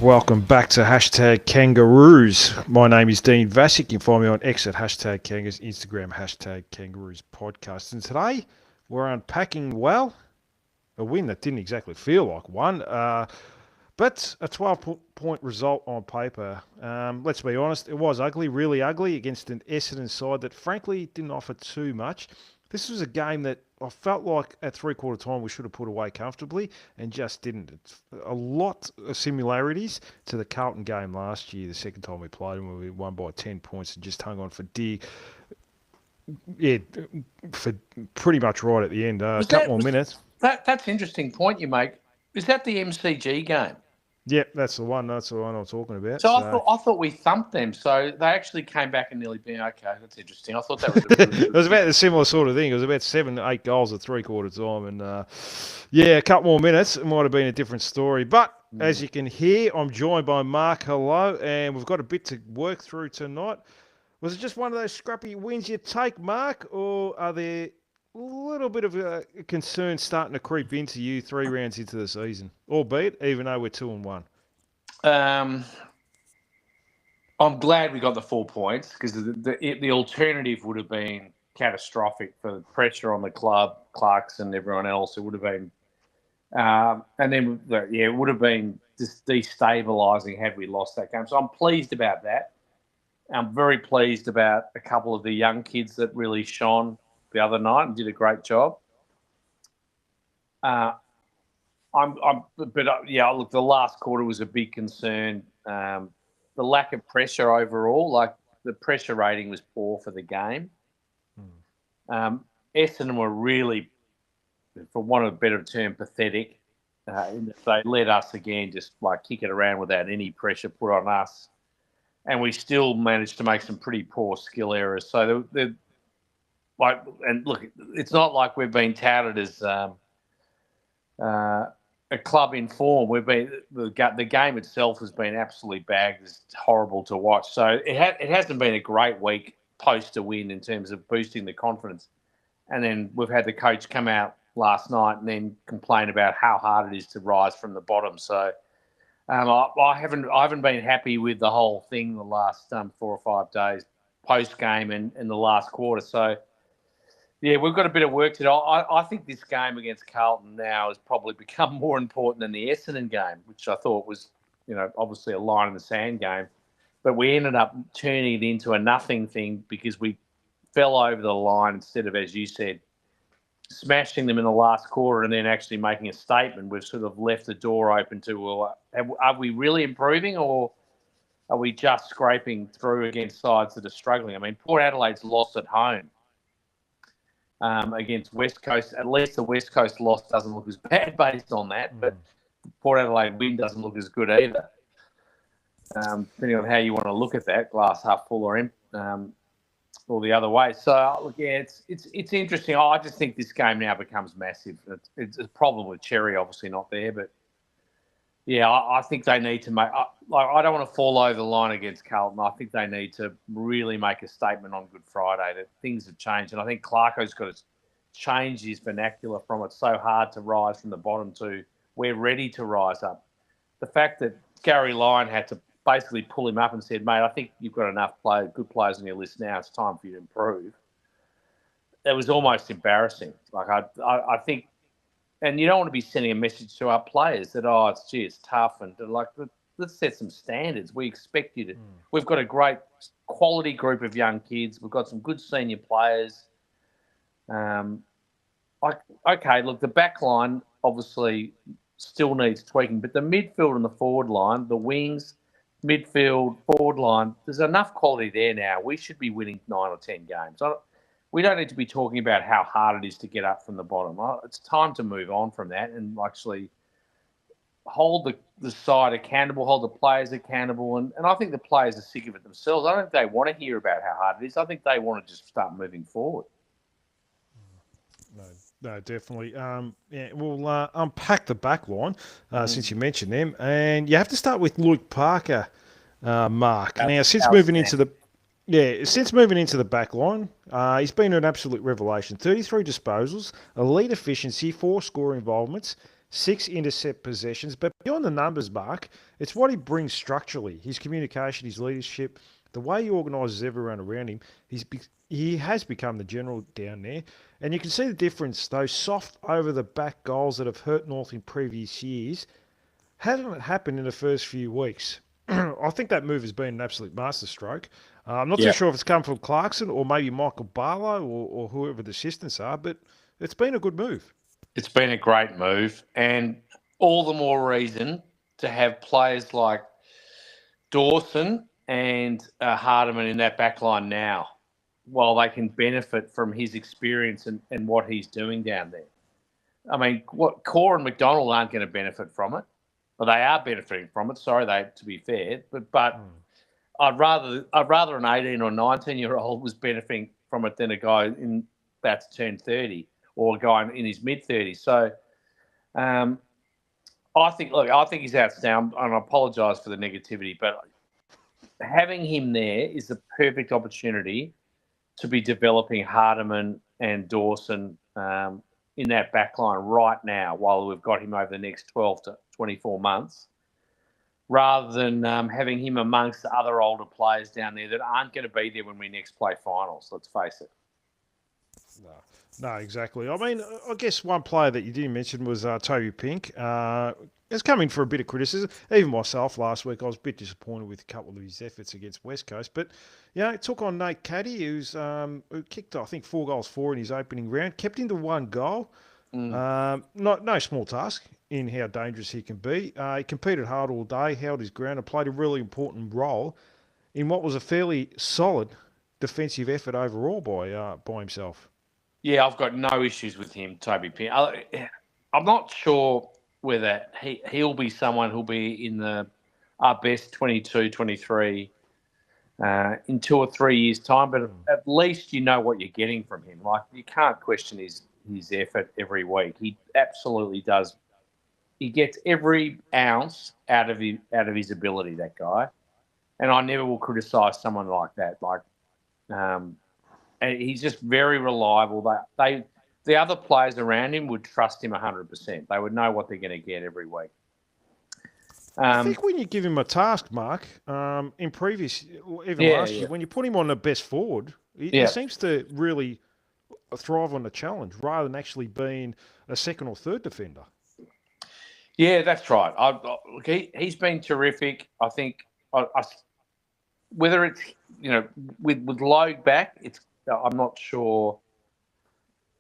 Welcome back to Hashtag Kangaroos. My name is Dean Vassick. You can find me on X at Hashtag Kangaroos, Instagram Hashtag Kangaroos Podcast. And today we're unpacking, well, a win that didn't exactly feel like one, but a 12-point result on paper. Let's be honest, it was ugly, really ugly, against an Essendon side that frankly didn't offer too much. This was a game that I felt like at three-quarter time we should have put away comfortably and just didn't. It's a lot of similarities to the Carlton game last year, the second time we played them, where we won by 10 points and just hung on for dear. Yeah, for pretty much right at the end. A couple more minutes. That's an interesting point you make. Is that the MCG game? Yep, that's the one. That's the one I'm talking about. So I thought we thumped them. So they actually came back and nearly been okay. That's interesting. I thought that was it was about the similar sort of thing. It was about 7-8 goals at three-quarter time, and a couple more minutes, it might have been a different story. But as you can hear, I'm joined by Mark. Hello, and we've got a bit to work through tonight. Was it just one of those scrappy wins you take, Mark, or are there a little bit of a concern starting to creep into you 3 rounds into the season, albeit even though we're 2-1? I'm glad we got the 4 points because the alternative would have been catastrophic for the pressure on the club, Clarkson, and everyone else. It would have been, it would have been just destabilising had we lost that game. So I'm pleased about that. I'm very pleased about a couple of the young kids that really shone the other night and did a great job. Look, the last quarter was a big concern. The lack of pressure overall, like the pressure rating was poor for the game. Essendon were really, for want of a better term, pathetic. They let us again just like kick it around without any pressure put on us. And we still managed to make some pretty poor skill errors. So it's not like we've been touted as a club in form. The game itself has been absolutely bagged. It's horrible to watch. So it hasn't been a great week post a win in terms of boosting the confidence. And then we've had the coach come out last night and then complain about how hard it is to rise from the bottom. So I haven't been happy with the whole thing the last 4 or 5 days post game and the last quarter. So. Yeah, we've got a bit of work to do. I think this game against Carlton now has probably become more important than the Essendon game, which I thought was, obviously a line in the sand game. But we ended up turning it into a nothing thing because we fell over the line instead of, as you said, smashing them in the last quarter and then actually making a statement. We've sort of left the door open to, well, are we really improving or are we just scraping through against sides that are struggling? I mean, Port Adelaide's lost at home. Against West Coast. At least the West Coast loss doesn't look as bad based on that, but the Port Adelaide win doesn't look as good either. Depending on how you want to look at that, glass half full or empty, or the other way. So, look, yeah, it's interesting. I just think this game now becomes massive. It's a problem with Cherry, obviously not there, but yeah, I think they need to make. I don't want to fall over the line against Carlton. I think they need to really make a statement on Good Friday that things have changed, and I think Clarko's got to change his vernacular from "it's so hard to rise from the bottom" to "we're ready to rise up." The fact that Gary Lyon had to basically pull him up and said, "Mate, I think you've got enough good players on your list now. It's time for you to improve." It was almost embarrassing. Like I think. And you don't want to be sending a message to our players that, it's tough. And like, let's set some standards. We expect you to. We've got a great quality group of young kids. We've got some good senior players. Okay, look, the back line obviously still needs tweaking, but the midfield and the forward line, the wings, midfield, forward line, there's enough quality there now. We should be winning 9 or 10 games. We don't need to be talking about how hard it is to get up from the bottom. It's time to move on from that and actually hold the side accountable, hold the players accountable. And I think the players are sick of it themselves. I don't think they want to hear about how hard it is. I think they want to just start moving forward. No, definitely. We'll unpack the back line since you mentioned them. And you have to start with Luke Parker, Mark. Now, since moving into the back line, he's been an absolute revelation. 33 disposals, elite efficiency, 4 score involvements, 6 intercept possessions. But beyond the numbers, Mark, it's what he brings structurally. His communication, his leadership, the way he organises everyone around him. He has become the general down there. And you can see the difference. Those soft over-the-back goals that have hurt North in previous years hasn't happened in the first few weeks. I think that move has been an absolute masterstroke. I'm not too sure if it's come from Clarkson or maybe Michael Barlow or whoever the assistants are, but it's been a good move. It's been a great move, and all the more reason to have players like Dawson and Hardiman in that back line now, while they can benefit from his experience and what he's doing down there. I mean, what Core and McDonald aren't going to benefit from it. Well, they are benefiting from it. Sorry, to be fair, but I'd rather an 18 or 19-year-old was benefiting from it than a guy in about to turn 30 or a guy in his mid 30s. So, I think he's outstanding, and I apologise for the negativity, but having him there is the perfect opportunity to be developing Hardiman and Dawson in that back line right now while we've got him over the next 12 to 24 months, rather than having him amongst the other older players down there that aren't going to be there when we next play finals, let's face it. No, exactly. I mean, I guess one player that you didn't mention was Toby Pink. It's coming for a bit of criticism. Even myself last week, I was a bit disappointed with a couple of his efforts against West Coast. But, it took on Nate Caddy, who kicked, I think, 4 goals in his opening round, kept him to 1 goal. No small task in how dangerous he can be. He competed hard all day, held his ground, and played a really important role in what was a fairly solid defensive effort overall by himself. Yeah, I've got no issues with him, Toby Pink. I'm not sure whether he'll be someone who'll be in our best 22, 23 in 2 or 3 years' time, but at least you know what you're getting from him. Like, you can't question his effort every week. He absolutely does. He gets every ounce out of his ability, that guy. And I never will criticise someone like that. And he's just very reliable. The other players around him would trust him 100%. They would know what they're going to get every week. I think when you give him a task, Mark, in previous, last year, when you put him on the best forward, he seems to really thrive on the challenge rather than actually being a second or third defender. Yeah, that's right. He's been terrific. I think whether it's with Logue back, I'm not sure.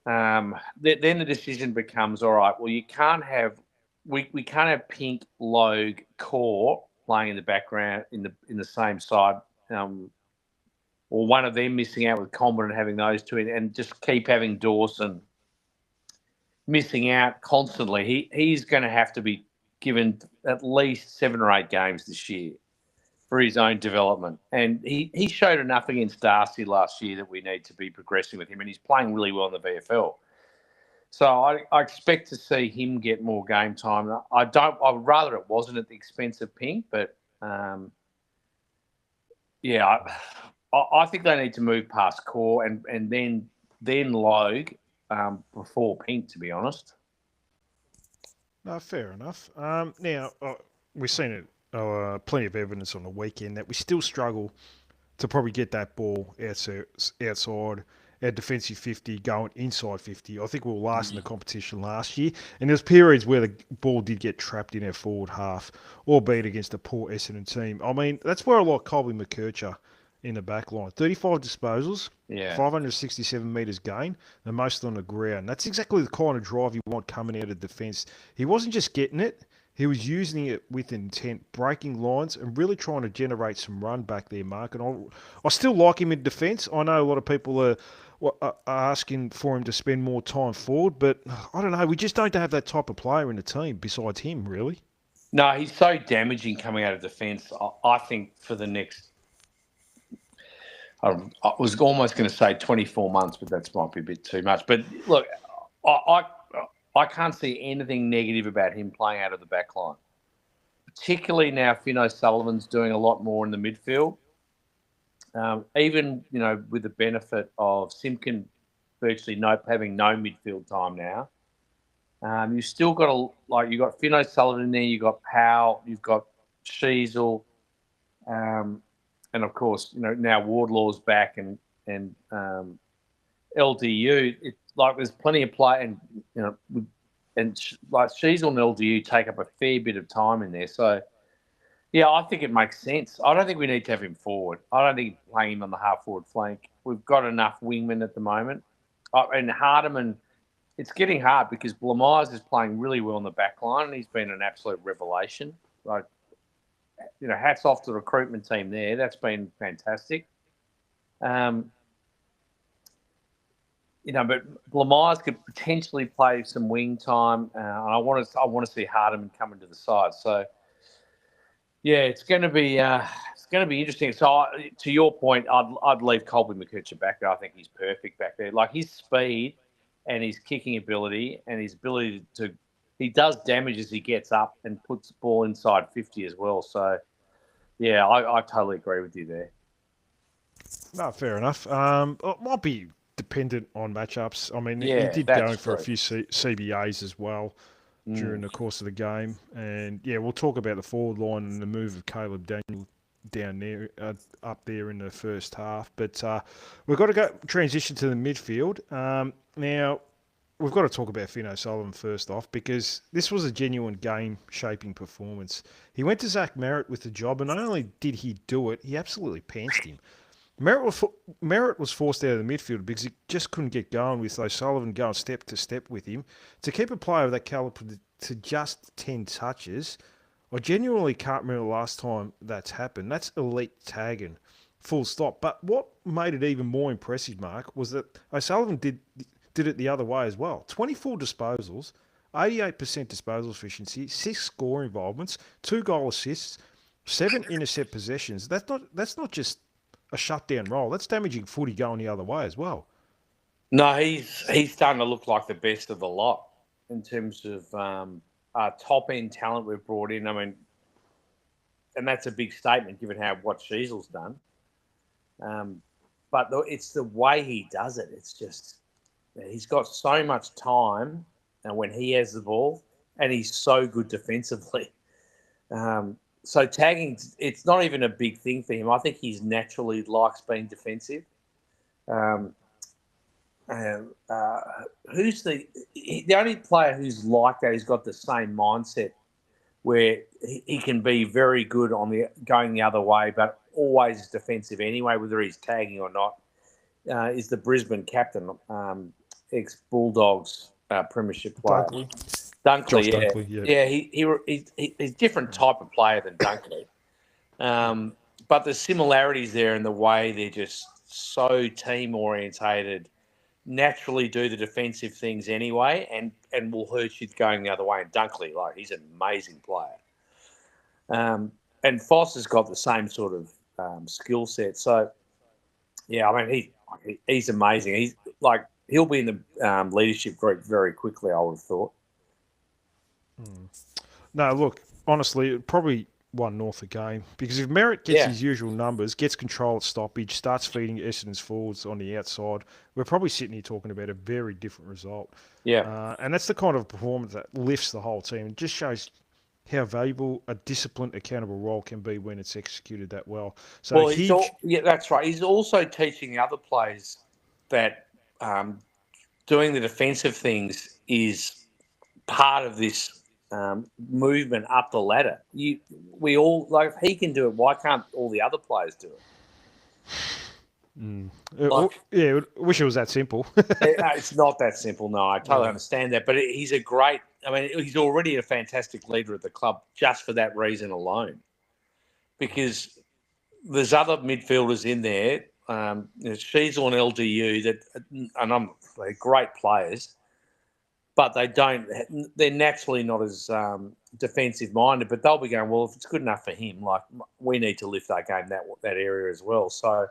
Then the decision becomes, all right, well, you can't have we can't have Pink, Logue, Core playing in the background in the same side, or one of them missing out with Comben and having those two in, and just keep having Dawson missing out constantly. He's going to have to be given at least 7 or 8 games this year for his own development. And he showed enough against Darcy last year that we need to be progressing with him, and he's playing really well in the VFL. So I expect to see him get more game time. I'd rather it wasn't at the expense of Pink, but I think they need to move past Core and then Logue before Pink, to be honest. No, fair enough. Now, we've seen it. Plenty of evidence on the weekend that we still struggle to probably get that ball outside our defensive 50 going inside 50. I think we were last in the competition last year, and there's periods where the ball did get trapped in our forward half, albeit against a poor Essendon team. I mean, that's where I like Colby McKercher in the back line. 35 disposals, 567 metres gain, and most on the ground. That's exactly the kind of drive you want coming out of defence. He wasn't just getting it. He was using it with intent, breaking lines and really trying to generate some run back there, Mark. And I still like him in defence. I know a lot of people are asking for him to spend more time forward, but I don't know. We just don't have that type of player in the team besides him, really. No, he's so damaging coming out of defence. I think for the next, I was almost going to say 24 months, but that might be a bit too much. But look, I can't see anything negative about him playing out of the back line, particularly now Finn O'Sullivan's doing a lot more in the midfield. Even, with the benefit of Simpkin virtually having no midfield time now, You've still got you've got Finn O'Sullivan in there, you've got Powell, you've got Sheasel, and of course, now Wardlaw's back and LDU. It's like there's plenty of play, and like Sheasel and LDU take up a fair bit of time in there. So, yeah, I think it makes sense. I don't think we need to have him forward. I don't think playing him on the half forward flank. We've got enough wingmen at the moment, and Hardiman. It's getting hard because Blamires is playing really well in the back line, and he's been an absolute revelation. Like, hats off to the recruitment team there. That's been fantastic. But Blamires could potentially play some wing time, and I want to see Hardiman come into the side. So, yeah, it's going to be interesting. So, to your point, I'd leave Colby McKercher back there. I think he's perfect back there. Like his speed and his kicking ability and his ability he does damage as he gets up and puts the ball inside 50 as well. So, yeah, I totally agree with you there. No, fair enough. It might be dependent on matchups. I mean, he did go for a few CBAs as well during the course of the game. And, yeah, we'll talk about the forward line and the move of Caleb Daniel down there, up there in the first half. But we've got to transition to the midfield. Now, we've got to talk about Finn O'Sullivan first off because this was a genuine game-shaping performance. He went to Zach Merrett with the job, and not only did he do it, he absolutely pantsed him. Merrett was forced out of the midfield because he just couldn't get going with O'Sullivan going step to step with him. To keep a player of that calibre to just 10 touches, I genuinely can't remember the last time that's happened. That's elite tagging, full stop. But what made it even more impressive, Mark, was that O'Sullivan did it the other way as well. 24 disposals, 88% disposal efficiency, 6 score involvements, 2 goal assists, 7 intercept possessions. That's not just a shutdown role. That's damaging footy going the other way as well. No, he's starting to look like the best of the lot in terms of top-end talent we've brought in. I mean, and that's a big statement given what Sheasel's done. But it's the way he does it. It's just he's got so much time when he has the ball, and he's so good defensively. So tagging, it's not even a big thing for him. I think he's naturally likes being defensive. Who's the only player who's like that? Who's got the same mindset where he can be very good on going the other way, but always defensive anyway, whether he's tagging or not. Is the Brisbane captain, ex-Bulldogs premiership player. Dunkley, yeah. Dunkley, yeah. He's a different type of player than Dunkley. But the similarities there in the way they're just so team-orientated, naturally do the defensive things anyway, and will hurt you going the other way. And Dunkley, he's an amazing player. And Foss has got the same sort of skill set. So, yeah, I mean, he's amazing. He'll be in the leadership group very quickly, I would have thought. No, look, honestly, probably won North a game because if Merrett gets his usual numbers, gets control at stoppage, starts feeding Essendon's forwards on the outside, we're probably sitting here talking about a very different result. Yeah. And that's the kind of performance that lifts the whole team. It just shows how valuable a disciplined, accountable role can be when it's executed that well. So that's right. He's also teaching the other players that doing the defensive things is part of this movement up the ladder. We all if he can do it, why can't all the other players do it? I wish it was that simple. It's not that simple. No, I totally understand that. But he's he's already a fantastic leader at the club just for that reason alone. Because there's other midfielders in there, Sheasel and LDU they're great players. But they're naturally not as defensive minded, but they'll be going, well, if it's good enough for him, we need to lift our game that area as well. So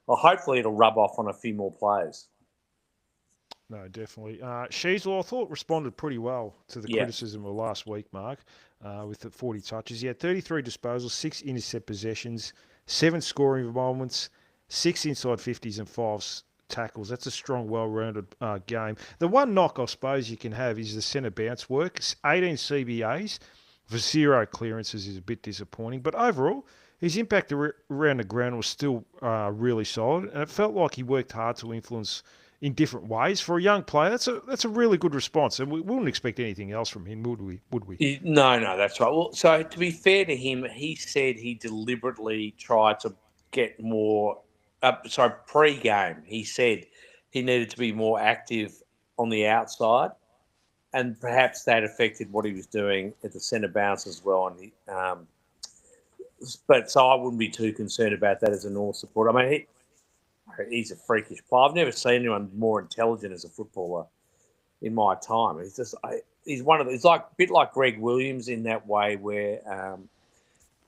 hopefully it'll rub off on a few more players. No, definitely. Sheasel, I thought, responded pretty well to the criticism of last week, Mark, with the 40 touches. He had 33 disposals, 6 intercept possessions, 7 scoring involvements, 6 inside 50s and 5 tackles. That's a strong, well-rounded game. The one knock I suppose you can have is the centre bounce work. 18 CBAs for 0 clearances is a bit disappointing, but overall, his impact around the ground was still really solid, and it felt like he worked hard to influence in different ways. For a young player, that's a really good response, and we wouldn't expect anything else from him, would we? No, that's right. Well, so to be fair to him, he said he deliberately tried to get more. Pre-game, he said he needed to be more active on the outside, and perhaps that affected what he was doing at the centre bounce as well. And but so I wouldn't be too concerned about that as a North supporter. I mean, he's a freakish player. I've never seen anyone more intelligent as a footballer in my time. He's one of the, it's like a bit like Greg Williams in that way where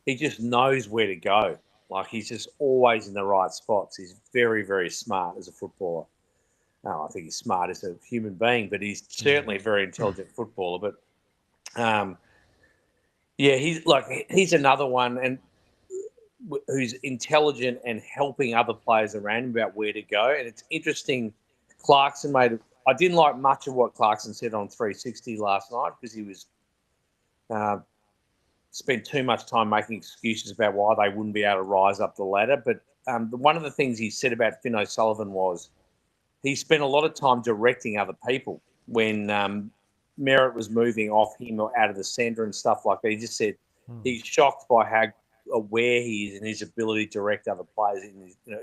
he just knows where to go. Like he's just always in the right spots. He's very, very smart as a footballer. I think he's smart as a human being, but he's certainly a very intelligent footballer. But he's another one and who's intelligent and helping other players around him about where to go. And it's interesting. Clarkson I didn't like much of what Clarkson said on 360 last night because he was spent too much time making excuses about why they wouldn't be able to rise up the ladder. But one of the things he said about Finn O'Sullivan was he spent a lot of time directing other people when Merritt was moving off him or out of the centre and stuff like that. He just said he's shocked by how aware he is in his ability to direct other players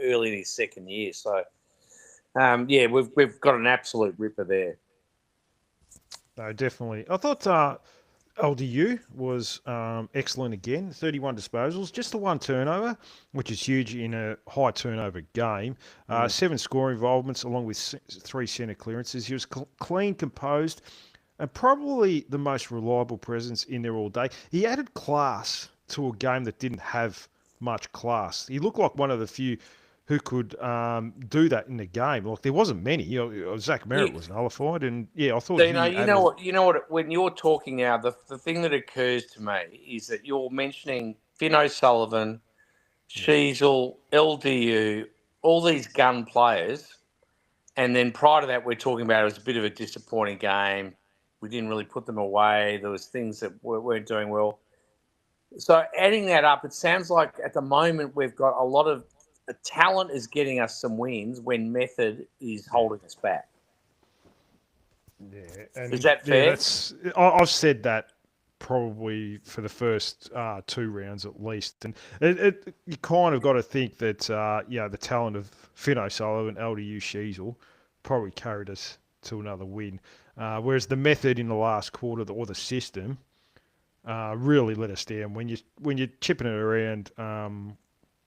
early in his second year. So, we've got an absolute ripper there. No, definitely. I thought LDU was excellent again. 31 disposals, just the one turnover, which is huge in a high turnover game. 7 score involvements along with 3 centre clearances. He was clean, composed, and probably the most reliable presence in there all day. He added class to a game that didn't have much class. He looked like one of the few who could do that in the game. Like there wasn't many. Zach Merritt was nullified, and I thought. You know what? When you're talking now, the thing that occurs to me is that you're mentioning Finn O'Sullivan, Sheasel, LDU, all these gun players, and then prior to that, we're talking about it was a bit of a disappointing game. We didn't really put them away. There was things that weren't doing well. So adding that up, it sounds like at the moment we've got a lot of talent is getting us some wins when method is holding us back. Yeah, and is that fair? I've said that probably for the first 2 rounds at least, and you kind of got to think that the talent of Finn O'Sullivan, LDU, Sheasel probably carried us to another win, whereas the method in the last quarter or the system really let us down when you're chipping it around.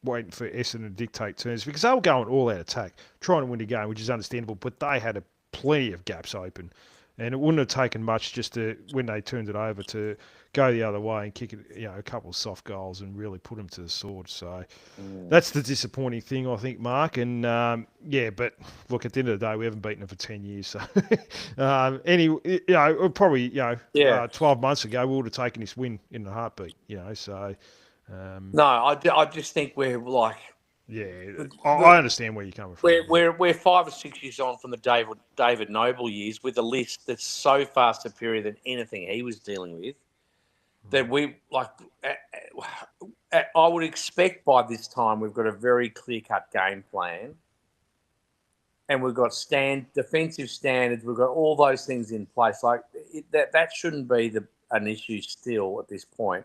Waiting for Essendon to dictate terms because they were going all out attack, trying to win the game, which is understandable, but they had plenty of gaps open. And it wouldn't have taken much just when they turned it over to go the other way and kick it, a couple of soft goals and really put them to the sword. So that's the disappointing thing, I think, Mark. And but look, at the end of the day, we haven't beaten them for 10 years. So probably 12 months ago, we would have taken this win in a heartbeat. So. No, I just think we're like. Yeah, I understand where you're coming from. We're 5 or 6 years on from the David Noble years with a list that's so far superior than anything he was dealing with. That we like. I would expect by this time we've got a very clear-cut game plan, and we've got defensive standards. We've got all those things in place. Like that shouldn't be an issue still at this point.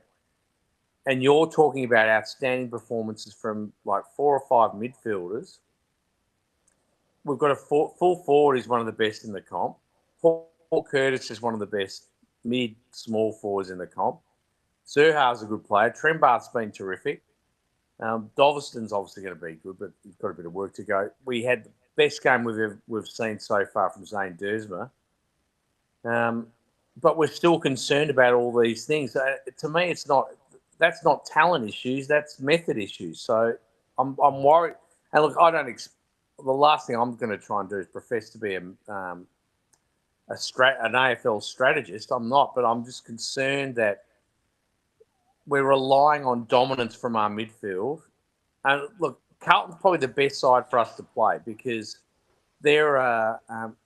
And you're talking about outstanding performances from like 4 or 5 midfielders. We've got a full forward is one of the best in the comp. Paul Curtis is one of the best mid-small forwards in the comp. Zurhaal's a good player. Trembarth's been terrific. Doveston's obviously going to be good, but he's got a bit of work to go. We had the best game we've seen so far from Zane Dersma. But we're still concerned about all these things. To me, that's not talent issues. That's method issues. So I'm worried. And look, the last thing I'm going to try and do is profess to be an AFL strategist. I'm not, but I'm just concerned that we're relying on dominance from our midfield. And look, Carlton's probably the best side for us to play because they're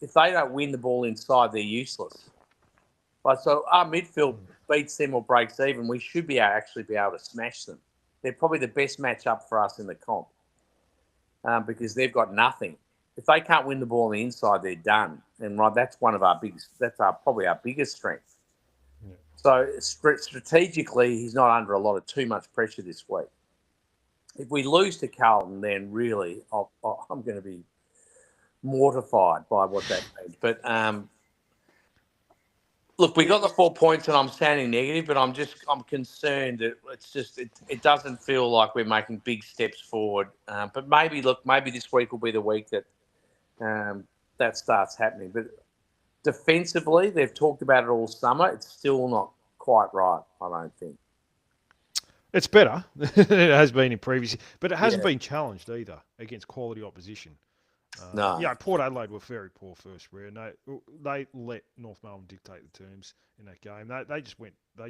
if they don't win the ball inside, they're useless. Like, so our midfield beats them or breaks even, we should actually be able to smash them. They're probably the best matchup for us in the comp because they've got nothing. If they can't win the ball on the inside, they're done. And right, that's one of our biggest. That's probably our biggest strength. Yeah. So strategically, he's not under too much pressure this week. If we lose to Carlton, then really, I'm going to be mortified by what that means. But look, we got the 4 points, and I'm sounding negative, but I'm concerned that it doesn't feel like we're making big steps forward. But maybe this week will be the week that that starts happening. But defensively, they've talked about it all summer. It's still not quite right, I don't think. It's better. It has been in previous, but it hasn't been challenged either against quality opposition. No. Yeah, Port Adelaide were very poor first round. They let North Melbourne dictate the terms in that game. They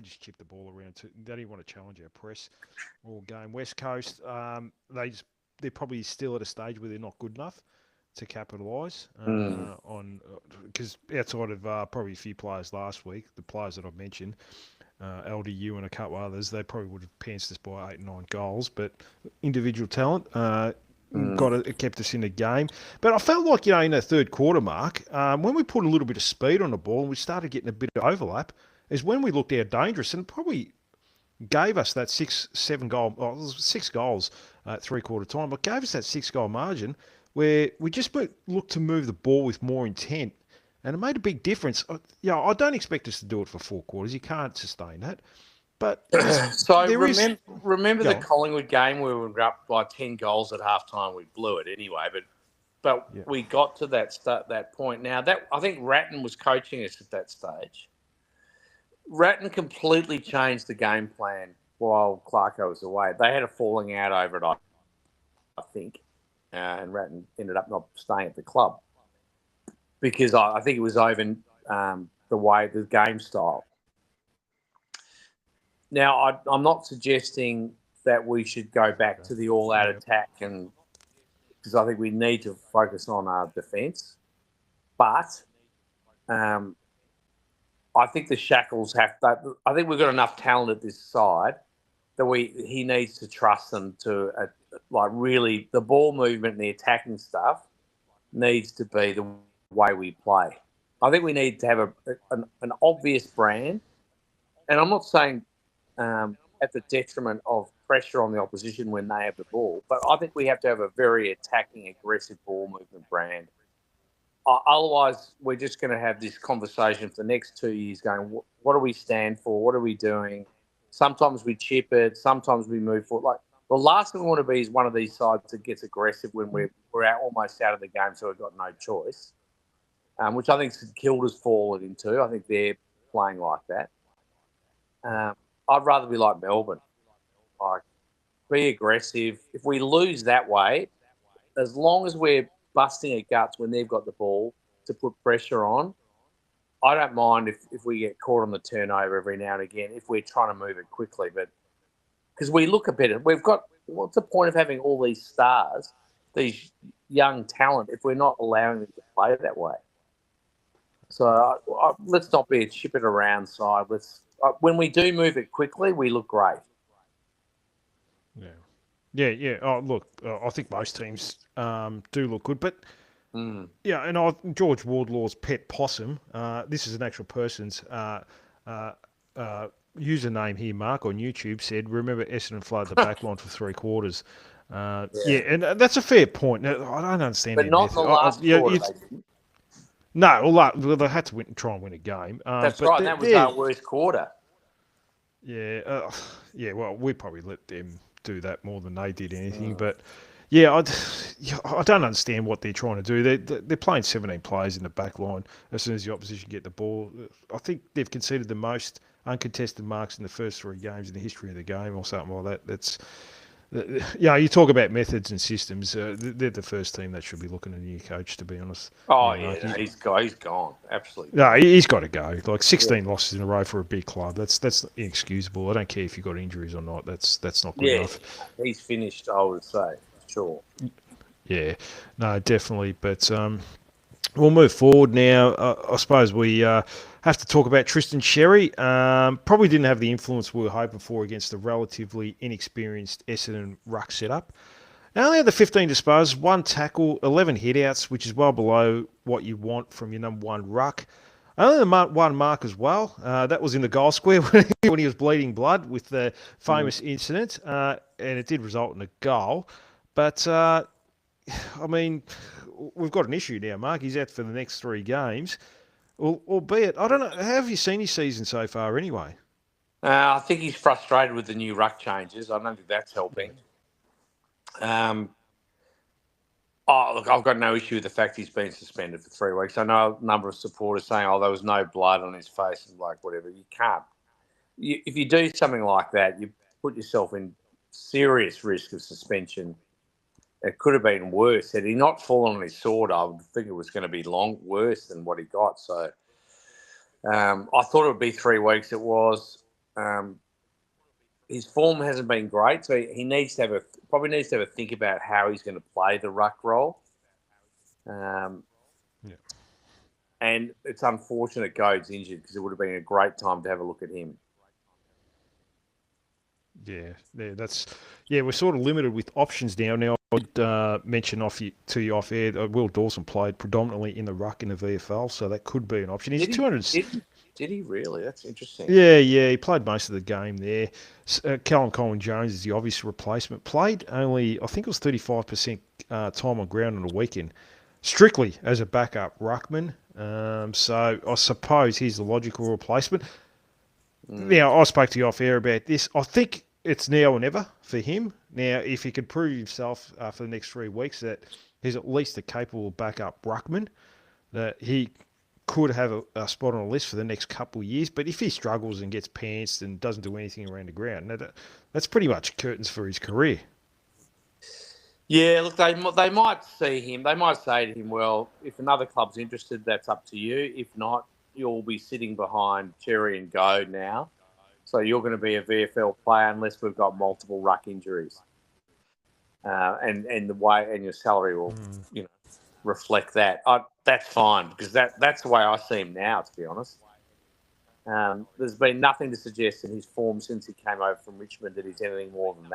just chipped the ball around. They didn't want to challenge our press all game. West Coast, they're probably still at a stage where they're not good enough to capitalise on, because outside of probably a few players last week, the players that I've mentioned, LDU and a couple others, they probably would have pantsed us by 8 and 9 goals. But individual talent kept us in the game. But I felt like, in the third quarter, Mark, when we put a little bit of speed on the ball and we started getting a bit of overlap, is when we looked out dangerous and probably gave us that 6 goals at three-quarter time, but gave us that 6-goal margin where we just looked to move the ball with more intent. And it made a big difference. I don't expect us to do it for 4 quarters. You can't sustain that. But so remember the Collingwood game where we were up by 10 goals at halftime. We blew it anyway, but we got to that point. Now I think Ratton was coaching us at that stage. Ratton completely changed the game plan while Clarko was away. They had a falling out over it, I think, and Ratton ended up not staying at the club because I think it was over the way the game style. Now, I'm not suggesting that we should go back to the all-out attack, and because I think we need to focus on our defence. But I think the Shackles I think we've got enough talent at this side that he needs to trust them to really the ball movement and the attacking stuff needs to be the way we play. I think we need to have an obvious brand, and I'm not saying at the detriment of pressure on the opposition when they have the ball. But I think we have to have a very attacking, aggressive ball movement brand. Otherwise, we're just going to have this conversation for the next 2 years going, what do we stand for? What are we doing? Sometimes we chip it. Sometimes we move forward. The last thing we want to be is one of these sides that gets aggressive when we're almost out of the game, so we've got no choice, which I think St Kilda's fallen into. I think they're playing like that. I'd rather be like Melbourne, be aggressive. If we lose that way, as long as we're busting at guts when they've got the ball to put pressure on, I don't mind if we get caught on the turnover every now and again if we're trying to move it quickly. But because we look a bit, what's the point of having all these stars, these young talent, if we're not allowing them to play that way? So let's not be a chip it around side. When we do move it quickly, we look great. Yeah. Oh, look, I think most teams do look good, but and George Wardlaw's pet possum. This is an actual person's username here, Mark, on YouTube said, "Remember Essendon flooded the back line for 3 quarters." And that's a fair point. Now, I don't understand. But not the last quarter. No, well, they had to try and win a game. That's right. That was our worst quarter. Yeah. Well, we probably let them do that more than they did anything. But I don't understand what they're trying to do. They're playing 17 players in the back line as soon as the opposition get the ball. I think they've conceded the most uncontested marks in the first 3 games in the history of the game, or something like that. That's. You talk about methods and systems. They're the first team that should be looking at a new coach, to be honest. Oh, he's gone. Absolutely. No, he's got to go. 16 losses in a row for a big club. That's inexcusable. I don't care if you've got injuries or not. That's not good enough. He's finished, I would say, sure. Yeah, no, definitely. But we'll move forward now. I suppose we have to talk about Tristan Sherry. Probably didn't have the influence we were hoping for against the relatively inexperienced Essendon ruck setup. Only had the 15 disposals, one tackle, 11 hitouts, which is well below what you want from your number one ruck. Only the one mark as well. That was in the goal square when he was bleeding blood with the famous incident, and it did result in a goal. But I mean, we've got an issue now, Mark. He's out for the next 3 games, albeit I don't know. How have you seen his season so far, anyway? I think he's frustrated with the new ruck changes. I don't think that's helping. Look, I've got no issue with the fact he's been suspended for 3 weeks. I know a number of supporters saying, "Oh, there was no blood on his face," and like whatever. You can't. If you do something like that, you put yourself in serious risk of suspension. It could have been worse. Had he not fallen on his sword, I would think it was going to be worse than what he got. So I thought it would be 3 weeks. It was. His form hasn't been great, so he needs to probably needs to have a think about how he's going to play the ruck role. And it's unfortunate Goad's injured because it would have been a great time to have a look at him. Yeah, we're sort of limited with options now. Now, I would mention to you off air, Will Dawson played predominantly in the ruck in the VFL, so that could be an option. He's 200. Did he really? That's interesting. Yeah, he played most of the game there. Callum Colin-Jones is the obvious replacement. Played only, I think it was 35% time on ground on the weekend, strictly as a backup ruckman. So I suppose he's the logical replacement. Now, I spoke to you off air about this. I think it's now or never for him. Now, if he could prove himself for the next 3 weeks that he's at least a capable backup ruckman, that he could have a spot on a list for the next couple of years. But if he struggles and gets pantsed and doesn't do anything around the ground, that's pretty much curtains for his career. Yeah, look, they might see him. They might say to him, well, if another club's interested, that's up to you. If not, you'll be sitting behind Cherry and Goad now. So you're going to be a VFL player unless we've got multiple ruck injuries. And the way and your salary will, reflect that. That's fine because that's the way I see him now, to be honest. There's been nothing to suggest in his form since he came over from Richmond that he's anything more than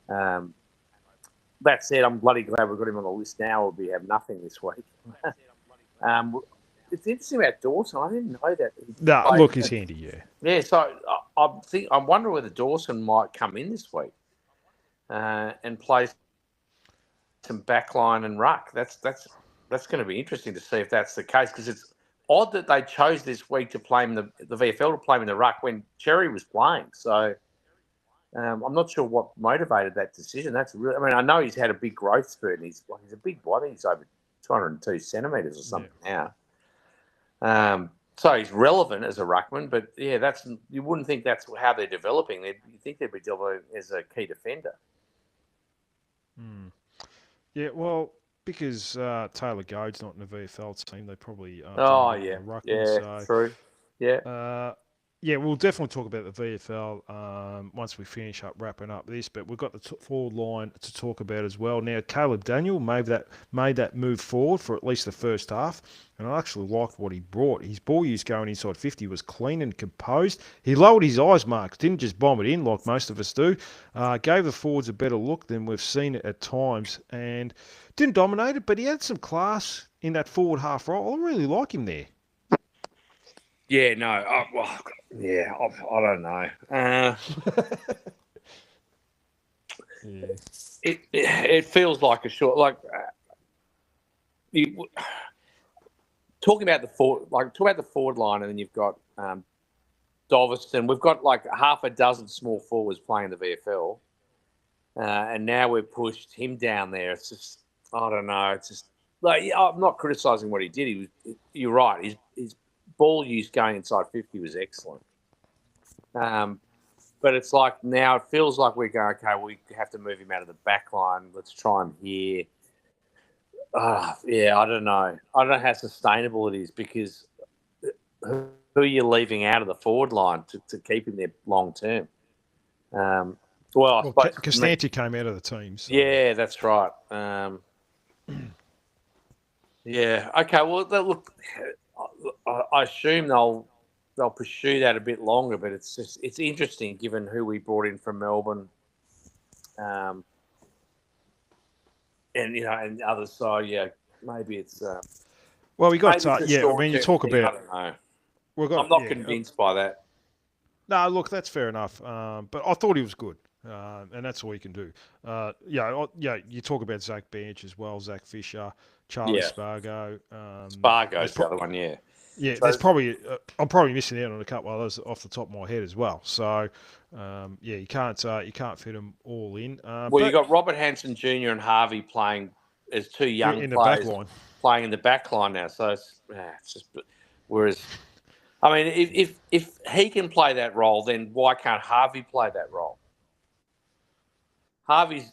that. That said, I'm bloody glad we've got him on the list now, or we have nothing this week. It's interesting about Dawson. I didn't know that. He's handy, yeah. Yeah, so I'm wondering whether Dawson might come in this week and play some backline and ruck. That's going to be interesting to see if that's the case, because it's odd that they chose this week to play him the VFL to play him in the ruck when Cherry was playing. So I'm not sure what motivated that decision. I know he's had a big growth spurt, and he's a big body. He's over 202 centimetres or something now. So he's relevant as a ruckman, but yeah, you wouldn't think that's how they're developing. You think they'd be developing as a key defender. Yeah, well, because Taylor Goad's not in the VFL team, they probably True. Yeah, we'll definitely talk about the VFL once we finish up wrapping up this, but we've got the forward line to talk about as well. Now, Caleb Daniel made that move forward for at least the first half, and I actually liked what he brought. His ball use going inside 50 was clean and composed. He lowered his eyes marks, didn't just bomb it in like most of us do. Gave the forwards a better look than we've seen it at times, and didn't dominate it, but he had some class in that forward half role. I really like him there. Yeah, no. I don't know. It feels like a short. Talking about the forward line, and then you've got Doveston. We've got like half a dozen small forwards playing the VFL, and now we've pushed him down there. It's just, I don't know. It's just I'm not criticising what he did. You're right. His ball use going inside 50 was excellent. But it's like now it feels like we're going, okay, we have to move him out of the back line. Let's try him here. I don't know. I don't know how sustainable it is, because who are you leaving out of the forward line to keep him there long term? Well, I Well, suppose Costanza came out of the team. So. Yeah, that's right. Yeah. Okay. Well, look, I assume they'll pursue that a bit longer, but it's interesting given who we brought in from Melbourne, and and others. So yeah, maybe it's Well, we got maybe it's a I mean, you short-term talk thing. I about don't know. we've I'm got not convinced by that. No, look, that's fair enough. But I thought he was good, and that's all you can do. You talk about Zach Bench as well, Zach Fisher, Charlie Yeah, Spargo. Spargo's the other one. Yeah. Yeah, So there's probably I'm probably missing out on a couple of others off the top of my head as well. So you can't fit them all in. well, you got Robert Hanson Jr. and Harvey playing as two young in the players back line. playing in the back line now. So it's just whereas. I mean, if he can play that role, then why can't Harvey play that role? Harvey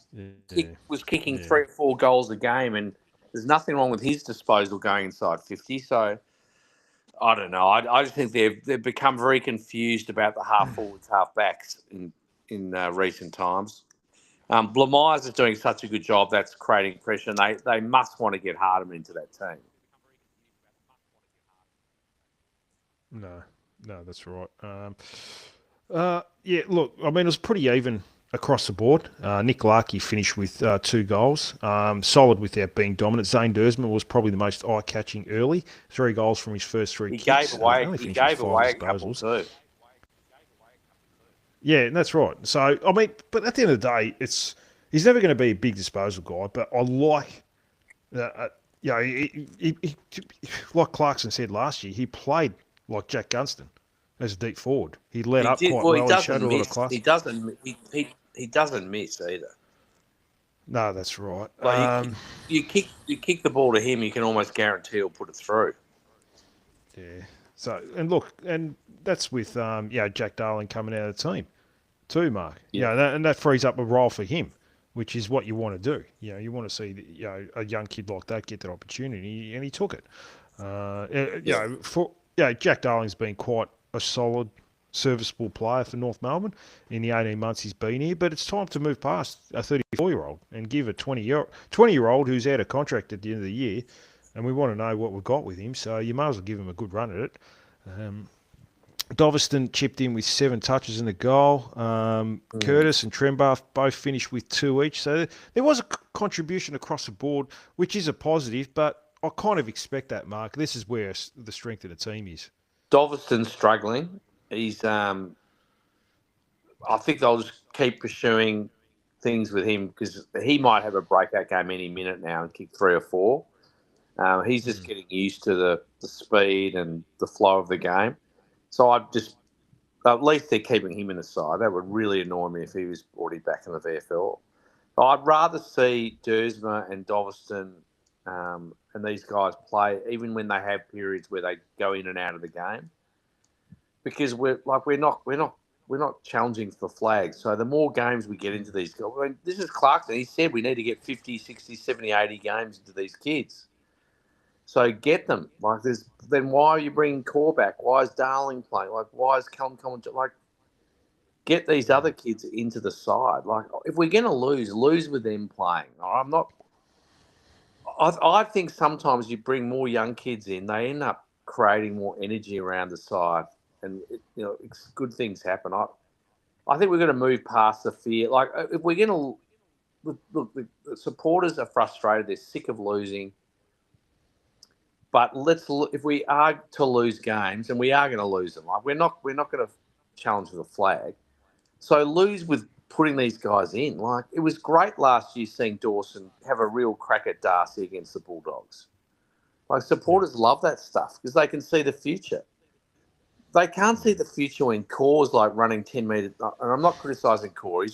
was kicking 3 or 4 goals a game, and there's nothing wrong with his disposal going inside 50. So I don't know. I just think they've become very confused about the half forwards, half backs in recent times. Blamires is doing such a good job that's creating pressure, and they must want to get Hardeman into that team. No, that's right. Look, I mean, it was pretty even across the board. Nick Larkey finished with 2 goals, solid without being dominant. Zane Dersman was probably the most eye-catching early. 3 goals from his first 3 kicks. He gave away a couple too. Yeah, and that's right. So, I mean, but at the end of the day, he's never going to be a big disposal guy, but I like... like Clarkson said last year, he played like Jack Gunston as a deep forward. He let up quite well. He showed a lot of class. He doesn't miss either. No, that's right. Like you kick the ball to him, you can almost guarantee he'll put it through. Yeah. So and that's with Jack Darling coming out of the team too, Mark. Yeah. And that frees up a role for him, which is what you want to do. You want to see a young kid like that get that opportunity, and he took it. Jack Darling's been quite a solid, serviceable player for North Melbourne in the 18 months he's been here, but it's time to move past a 34-year-old and give a 20-year-old who's out of contract at the end of the year, and we want to know what we've got with him, so you might as well give him a good run at it. Doveston chipped in with 7 touches and a goal. Curtis and Trembath both finished with 2 each, so there was a contribution across the board, which is a positive, but I kind of expect that, Mark. This is where the strength of the team is. Doveston's struggling. He's, I think they'll just keep pursuing things with him because he might have a breakout game any minute now and kick 3 or 4. He's just getting used to the speed and the flow of the game. So at least they're keeping him in the side. That would really annoy me if he was already back in the VFL. I'd rather see Dersma and Doveston and these guys play even when they have periods where they go in and out of the game, because we're not challenging for flags. So the more games we get into these, I mean, this is Clarkson. He said we need to get 50, 60, 70, 80 games into these kids. So get them. Then why are you bringing Core back? Why is Darling playing? Why is Callum Collins? Get these other kids into the side. If we're going to lose with them playing. I think sometimes you bring more young kids in, they end up creating more energy around the side, and good things happen. I think we're going to move past the fear. If we're going to look, the supporters are frustrated; they're sick of losing. But if we are to lose games, and we are going to lose them, we're not going to challenge for the flag. So lose with putting these guys in. It was great last year seeing Dawson have a real crack at Darcy against the Bulldogs. Supporters love that stuff because they can see the future. They can't see the future when Core's running 10 metres. And I'm not criticising Core.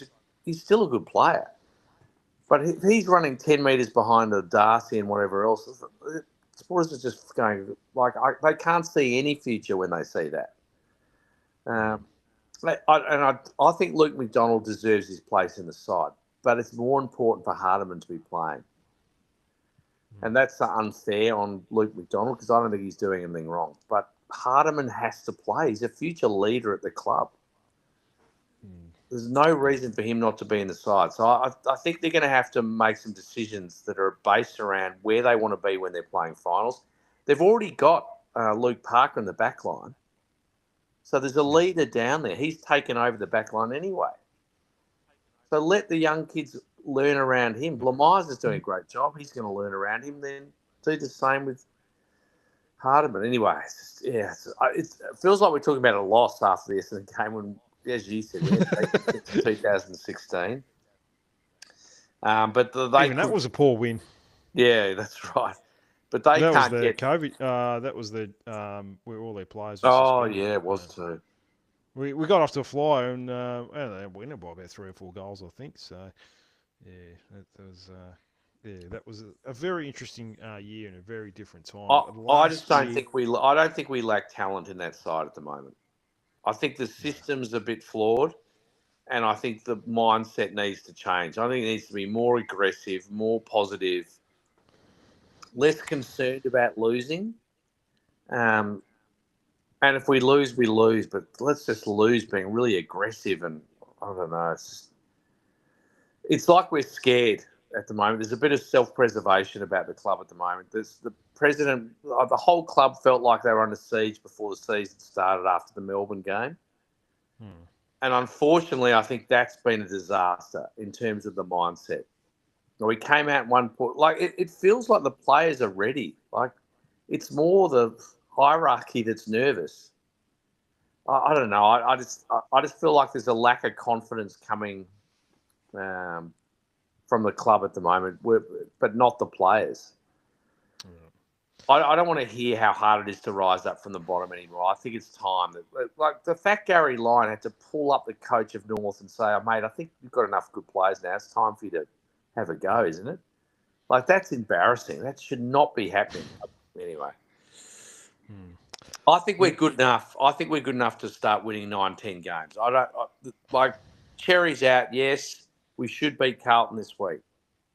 He's still a good player. But if he's running 10 metres behind a Darcy and whatever else, supporters are just going, they can't see any future when they see that. I think Luke McDonald deserves his place in the side, but it's more important for Hardeman to be playing. And that's unfair on Luke McDonald because I don't think he's doing anything wrong. But Hardeman has to play. He's a future leader at the club. There's no reason for him not to be in the side. So I think they're going to have to make some decisions that are based around where they want to be when they're playing finals. They've already got Luke Parker in the back line. So there's a leader down there. He's taken over the back line anyway. So let the young kids learn around him. Lamars is doing a great job. He's going to learn around him. Then do the same with Hardiman. Anyway, it feels like we're talking about a loss after the Essendon game when, as you said, we had 2016. But that was a poor win. Yeah, that's right. But they that can't was the get COVID. That was the where all their players. Were yeah, it was too. We got off to a flyer and they won it by about 3 or 4 goals, I think. So yeah, that was a very interesting year and a very different time. I just don't think we lack talent in that side at the moment. I think the system's a bit flawed, and I think the mindset needs to change. I think it needs to be more aggressive, more positive, less concerned about losing. And if we lose, we lose. But let's just lose being really aggressive. And I don't know. It's like we're scared at the moment. There's a bit of self-preservation about the club at the moment. The president, the whole club felt like they were under siege before the season started after the Melbourne game. And unfortunately, I think that's been a disaster in terms of the mindset. We came out one point, like it feels like the players are ready. Like it's more the hierarchy that's nervous. I don't know. I just feel like there's a lack of confidence coming from the club at the moment, but not the players. I don't want to hear how hard it is to rise up from the bottom anymore. I think it's time that, like the fact Gary Lyon had to pull up the coach of North and say, "Oh, mate, I think you've got enough good players now. It's time for you to have a go, isn't it?" Like that's embarrassing. That should not be happening. Anyway, I think we're good enough. I think we're good enough to start winning 9-10 games. Like Cherry's out. Yes, we should beat Carlton this week.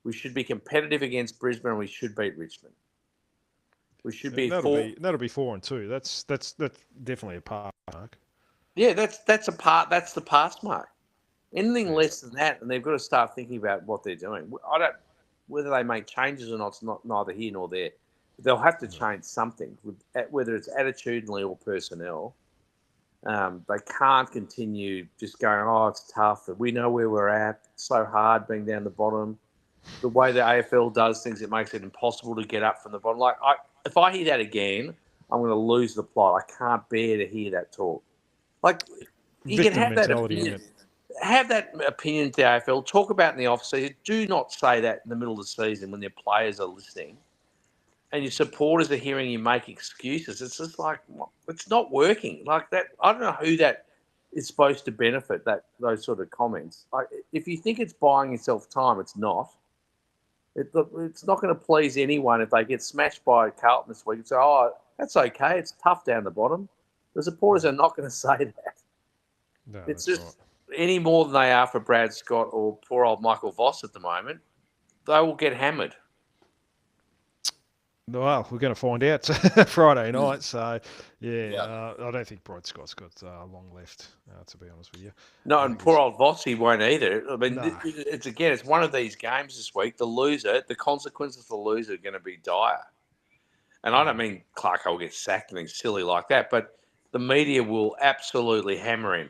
We should be competitive against Brisbane, and we should beat Richmond. We should be that'll be 4-2. That's definitely a pass mark. Yeah, that's the pass mark. Anything less than that, and they've got to start thinking about what they're doing. Whether they make changes or not, it's neither here nor there. They'll have to change something, whether it's attitudinally or personnel. They can't continue just going, "Oh, it's tough. We know where we're at. It's so hard being down the bottom." The way the AFL does things, it makes it impossible to get up from the bottom. Like if I hear that again, I'm going to lose the plot. I can't bear to hear that talk. Like you can have that opinion. Have that opinion to the AFL. Talk about it in the off season. Do not say that in the middle of the season when their players are listening, and your supporters are hearing you make excuses. It's just like it's not working. Like that. I don't know who that is supposed to benefit. Those sort of comments. Like if you think it's buying yourself time, it's not. It's not going to please anyone if they get smashed by Carlton this week and say, "Oh, that's okay. It's tough down the bottom." The supporters are not going to say that. No, it's just any more than they are for Brad Scott or poor old Michael Voss at the moment. They will get hammered. Well, we're going to find out Friday night. So, I don't think Brad Scott's got long left, to be honest with you. No, and poor old Voss, he won't either. I mean, it's one of these games this week. The consequences for the loser are going to be dire. And I don't mean Clarko will get sacked and things silly like that, but the media will absolutely hammer him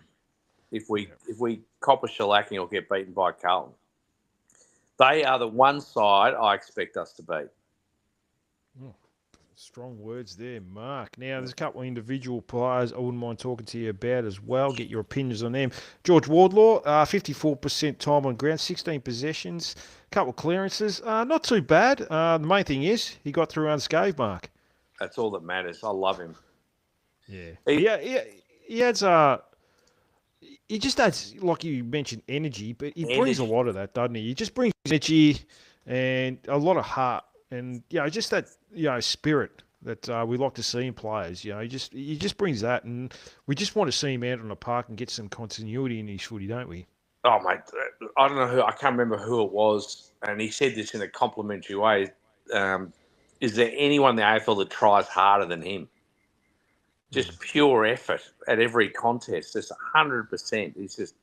if we cop a shellacking or get beaten by Carlton. They are the one side I expect us to beat. Strong words there, Mark. Now, there's a couple of individual players I wouldn't mind talking to you about as well. Get your opinions on them. George Wardlaw, 54% time on ground, 16 possessions, a couple of clearances. Not too bad. The main thing is he got through unscathed, Mark. That's all that matters. I love him. Yeah. He adds... he just adds, like you mentioned, energy, but he brings a lot of that, doesn't he? He just brings energy and a lot of heart. And just that spirit that we like to see in players. He just brings that, and we just want to see him out on the park and get some continuity in his footy, don't we? Oh mate, I don't know I can't remember who it was, and he said this in a complimentary way. Is there anyone in the AFL that tries harder than him? Just pure effort at every contest, just 100%. He's just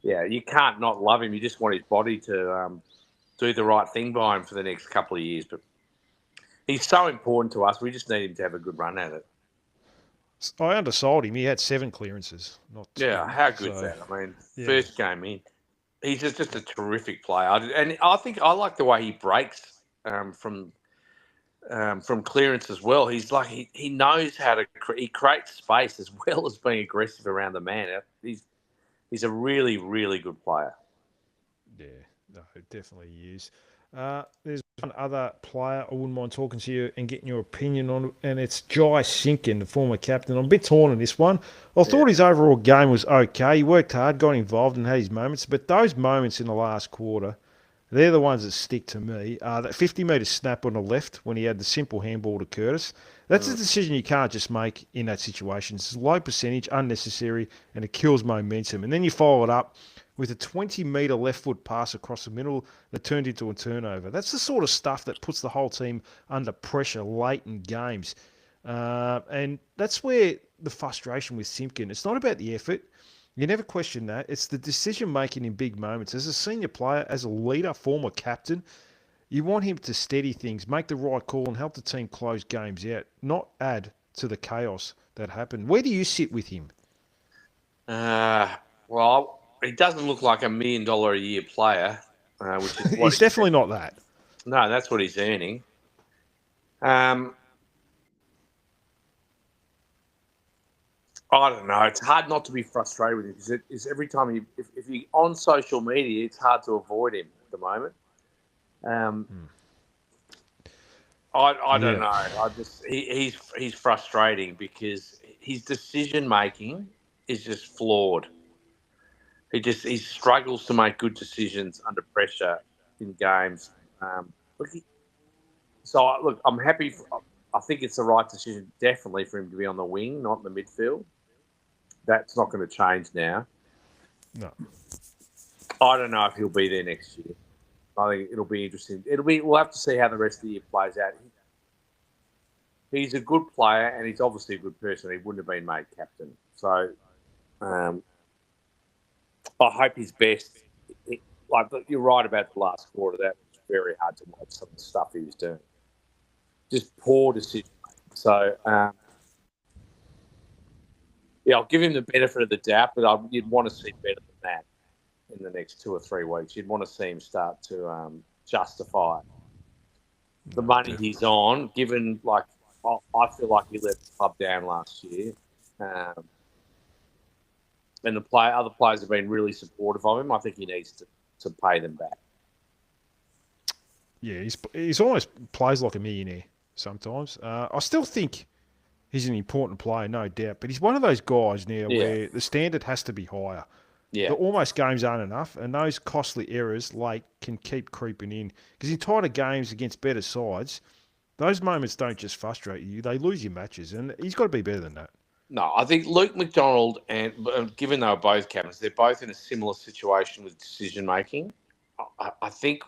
yeah, you can't not love him. You just want his body to do the right thing by him for the next couple of years. But he's so important to us. We just need him to have a good run at it. I undersold him. He had 7 clearances, not 2. Yeah, how good's that? I mean, first game in, he's just a terrific player, and I think I like the way he breaks from clearance as well. He's like he knows how to he creates space as well as being aggressive around the man. He's a really, really good player. Yeah, no, definitely he is. There's one other player I wouldn't mind talking to you and getting your opinion on, and it's Jai Sinkin, the former captain. I'm a bit torn on this one. I thought his overall game was okay. He worked hard, got involved, and had his moments. But those moments in the last quarter, they're the ones that stick to me. That 50-metre snap on the left when he had the simple handball to Curtis, that's a decision you can't just make in that situation. It's low percentage, unnecessary, and it kills momentum. And then you follow it up with a 20-metre left foot pass across the middle that turned into a turnover. That's the sort of stuff that puts the whole team under pressure late in games. And that's where the frustration with Simpkin, it's not about the effort. You never question that. It's the decision-making in big moments. As a senior player, as a leader, former captain, you want him to steady things, make the right call and help the team close games out, not add to the chaos that happened. Where do you sit with him? Well, he doesn't look like $1 million a year player, which is what he's definitely not that. No, that's what he's earning. I don't know. It's hard not to be frustrated with him because it's every time if you're on social media, it's hard to avoid him at the moment. I don't know. He's frustrating because his decision making is just flawed. He struggles to make good decisions under pressure in games. Look, I'm happy. I think it's the right decision, definitely, for him to be on the wing, not in the midfield. That's not going to change now. No. I don't know if he'll be there next year. I think it'll be interesting. We'll have to see how the rest of the year plays out. He's a good player, and he's obviously a good person. He wouldn't have been made captain. So, I hope his best. You're right about the last quarter. That was very hard to watch some of the stuff he was doing. Just poor decision making. So, I'll give him the benefit of the doubt, but you'd want to see better than that in the next 2 or 3 weeks. You'd want to see him start to justify the money he's on, given, I feel like he let the club down last year. And other players have been really supportive of him. I think he needs to pay them back. Yeah, he's almost plays like a millionaire sometimes. I still think he's an important player, no doubt, but he's one of those guys now where the standard has to be higher. Yeah. The almost games aren't enough, and those costly errors late can keep creeping in. Because in tighter games against better sides, those moments don't just frustrate you, they lose your matches, and he's got to be better than that. No, I think Luke McDonald, and given they were both captains, they're both in a similar situation with decision-making. I think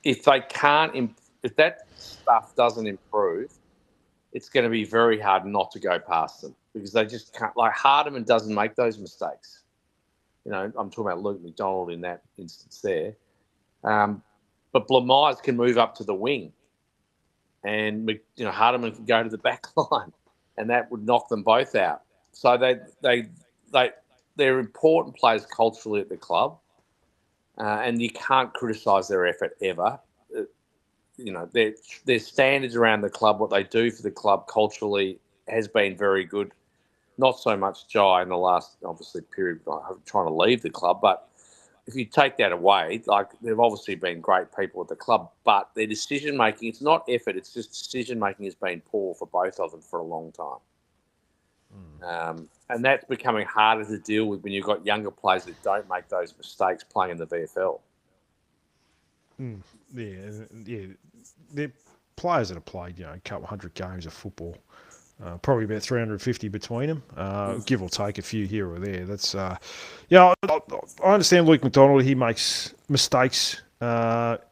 if they can't, if that stuff doesn't improve, it's going to be very hard not to go past them because they just can't. Like Hardiman doesn't make those mistakes. I'm talking about Luke McDonald in that instance there. But Blamires can move up to the wing, and Hardiman can go to the back line, and that would knock them both out. So they're important players culturally at the club, and you can't criticise their effort ever. Their standards around the club, what they do for the club culturally, has been very good. Not so much Jai in the last, obviously, period trying to leave the club, but if you take that away, they've obviously been great people at the club, but their decision making, it's not effort, it's just decision making has been poor for both of them for a long time. And that's becoming harder to deal with when you've got younger players that don't make those mistakes playing in the VFL. Yeah. They're players that have played, a couple hundred games of football. Probably about 350 between them, give or take a few here or there. That's I understand Luke McDonald. He makes mistakes, not